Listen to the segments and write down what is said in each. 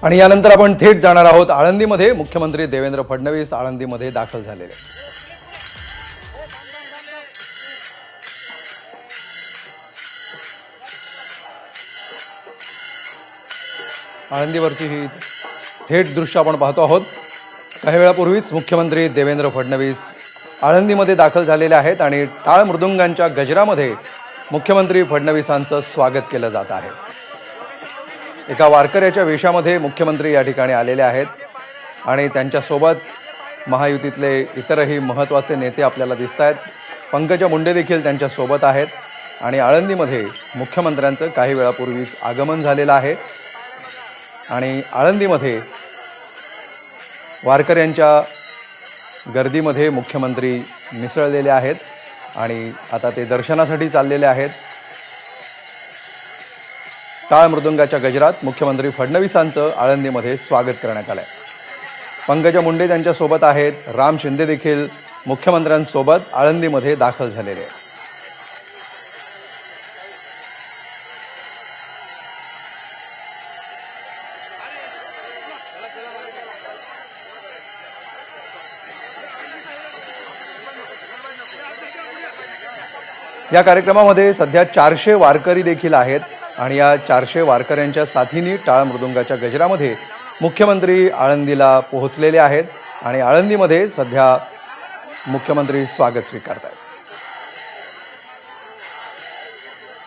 आणि यानंतर आपण थेट जाणार आहोत आळंदीमध्ये। मुख्यमंत्री देवेंद्र फडणवीस आळंदीमध्ये दाखल झालेले आहेत। आळंदीवरची ही थेट दृश्य आपण पाहतो आहोत। काही वेळापूर्वीच मुख्यमंत्री देवेंद्र फडणवीस आळंदीमध्ये दाखल झालेले आहेत आणि टाळ मृदुंगांच्या गजरामध्ये मुख्यमंत्री फडणवीसांचं स्वागत केलं जात आहे। एका वारकऱ्याच्या वेशामध्ये मुख्यमंत्री या ठिकाणी आलेले आहेत आणि त्यांच्या सोबत महायुतीतले इतरही महत्त्वाचे नेते आपल्याला दिसतात। पंकजा मुंडे देखील त्यांच्या सोबत आहेत आणि आळंदीमध्ये मुख्यमंत्र्यांचं काही वेळापूर्वीच आगमन झालेलं आहे आणि आळंदीमध्ये वारकऱ्यांच्या गर्दीमध्ये मुख्यमंत्री मिसळलेले आहेत आणि आता ते दर्शनासाठी चाललेले आहेत। टाळ मृदुंगाच्या गजरात मुख्यमंत्री फडणवीसांचं आळंदीमध्ये स्वागत करण्यात आलंय। पंकजा मुंडे त्यांच्या सोबत आहेत, राम शिंदे देखील मुख्यमंत्र्यांसोबत आळंदीमध्ये दाखल झालेले आहेत। या कार्यक्रमामध्ये सध्या 400 वारकरी देखील आहेत आणि या 400 वारकऱ्यांच्या साथीने टाळ मृदुंगाच्या गजरामध्ये मुख्यमंत्री आळंदीला पोहोचलेले आहेत आणि आळंदीमध्ये सध्या मुख्यमंत्री स्वागत स्वीकारतात।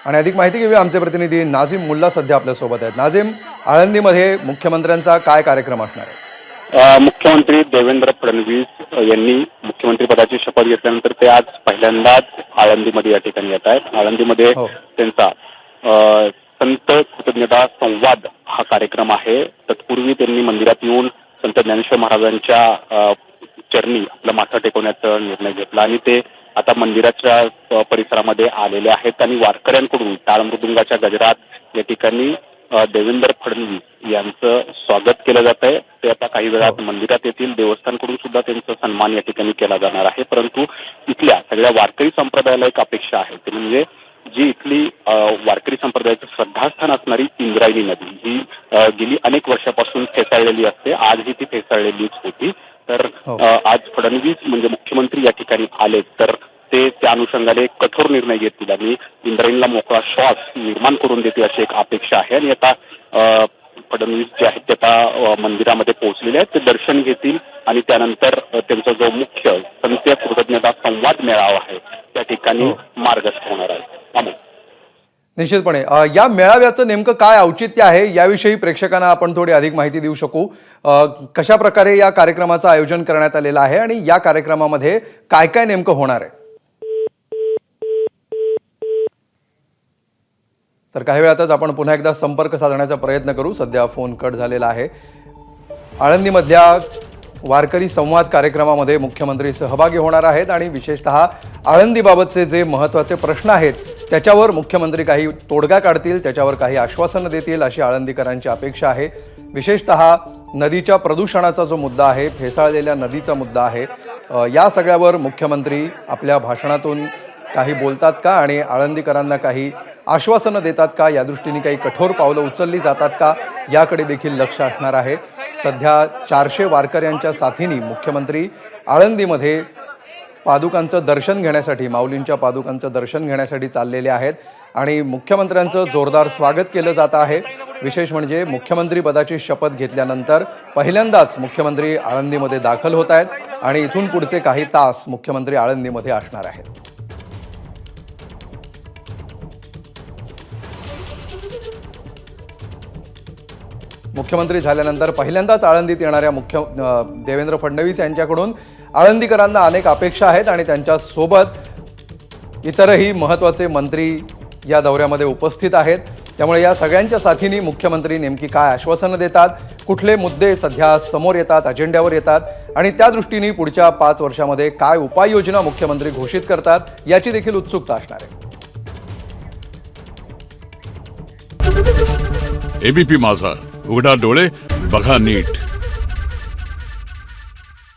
आणि अधिक माहिती घेऊया, आमचे प्रतिनिधी नाझीम मुल्ला सध्या आपल्या सोबत आहेत। नाझीम, आळंदीमध्ये मुख्यमंत्र्यांचा काय कार्यक्रम असणार आहे? मुख्यमंत्री देवेंद्र फडणवीस यांनी मुख्यमंत्री पदाची शपथ घेतल्यानंतर ते आज पहिल्यांदाच आळंदीमध्ये या ठिकाणी येत आहेत। आळंदीमध्ये त्यांचा संत कृतज्ञता संवाद हा कार्यक्रम आहे। तत्पूर्वी त्यांनी मंदिरात येऊन संत ज्ञानेश्वर महाराजांच्या चरणी आपलं माथा टेकवण्याचा निर्णय घेतला आणि ते आता मंदिराच्या परिसरामध्ये आलेले आहेत आणि वारकऱ्यांकडून टाळ मृदुंगाच्या गजरात या ठिकाणी देवेंद्र फडणवीस यांचं स्वागत केलं जात आहे। ते आता काही वेळात मंदिरात येतील। देवस्थानकडून सुद्धा त्यांचा सन्मान या ठिकाणी केला जाणार आहे। परंतु इथल्या सगळ्या वारकरी संप्रदायाला एक अपेक्षा आहे, ते म्हणजे जी इथली वारकरी संप्रदायाचं श्रद्धास्थान असणारी इंद्रायणी नदी ही गेली अनेक वर्षापासून फेसाळलेली असते। आजही ती फेसाळलेलीच होती। तर आज फडणवीस म्हणजे मुख्यमंत्री या ठिकाणी आले तर ते त्या अनुषंगाने कठोर निर्णय घेतील आणि इंद्रायणीला मोकळा श्वास निर्माण करून देतील अशी एक अपेक्षा आहे। आणि आता फडणवीस जे आहेत ते आता मंदिरामध्ये पोहोचलेले आहेत, ते दर्शन घेतील आणि त्यानंतर त्यांचा जो मुख्य संत कृतज्ञता संवाद मेळावा आहे त्या ठिकाणी मार्गस्थ होणार आहे। निश्चितपणे या मेळाव्याचं नेमकं काय औचित्य आहे याविषयी प्रेक्षकांना आपण थोडी अधिक माहिती देऊ शकू? कशा प्रकारे या कार्यक्रमाचं आयोजन करण्यात आलेलं आहे आणि या कार्यक्रमामध्ये काय काय नेमकं होणार आहे? तर काही वेळातच आपण पुन्हा एकदा संपर्क साधण्याचा प्रयत्न करू। सध्या फोन कट झालेला आहे। आळंदीमधल्या वारकरी संवाद कार्यक्रमामध्ये मुख्यमंत्री सहभागी होणार आहेत आणि विशेषतः आळंदीबाबतचे जे महत्त्वाचे प्रश्न आहेत त्याच्यावर मुख्यमंत्री काही तोडगा काढतील, त्याच्यावर काही आश्वासनं देतील अशी आळंदीकरांची अपेक्षा आहे। विशेषतः नदीच्या प्रदूषणाचा जो मुद्दा आहे, फेसाळलेल्या नदीचा मुद्दा आहे, या सगळ्यावर मुख्यमंत्री आपल्या भाषणातून काही बोलतात का आणि आळंदीकरांना काही आश्वासनं देतात का, या दृष्टीने काही कठोर पावलं उचलली जातात का, याकडे देखील लक्ष असणार आहे। सध्या 400 वारकऱ्यांच्या साथीने मुख्यमंत्री आळंदीमध्ये पादुकांचं दर्शन घेण्यासाठी, माऊलींच्या पादुकांचं दर्शन घेण्यासाठी चाललेले आहेत आणि मुख्यमंत्र्यांचं जोरदार स्वागत केलं जात आहे। विशेष म्हणजे मुख्यमंत्री पदाची शपथ घेतल्यानंतर पहिल्यांदाच मुख्यमंत्री आळंदीमध्ये दाखल होत आहेत आणि इथून पुढचे काही तास मुख्यमंत्री आळंदीमध्ये असणार आहेत। मुख्यमंत्री झाल्यानंतर पहिल्यांदाच आळंदीत येणाऱ्या देवेंद्र फडणवीस यांच्याकडून आळंदीकरांना अनेक अपेक्षा आहेत आणि त्यांच्या सोबत इतरही महत्त्वाचे मंत्री या दौऱ्यामध्ये उपस्थित आहेत। त्यामुळे या सगळ्यांच्या साथीने मुख्यमंत्री नेमकी काय आश्वासनं देतात, कुठले मुद्दे सध्या समोर येतात, अजेंड्यावर येतात आणि त्या दृष्टीने पुढच्या 5 वर्षामध्ये काय उपाययोजना मुख्यमंत्री घोषित करतात याची देखील उत्सुकता असणार आहे। एबीपी माझा, उघडा डोळे बघा नीट।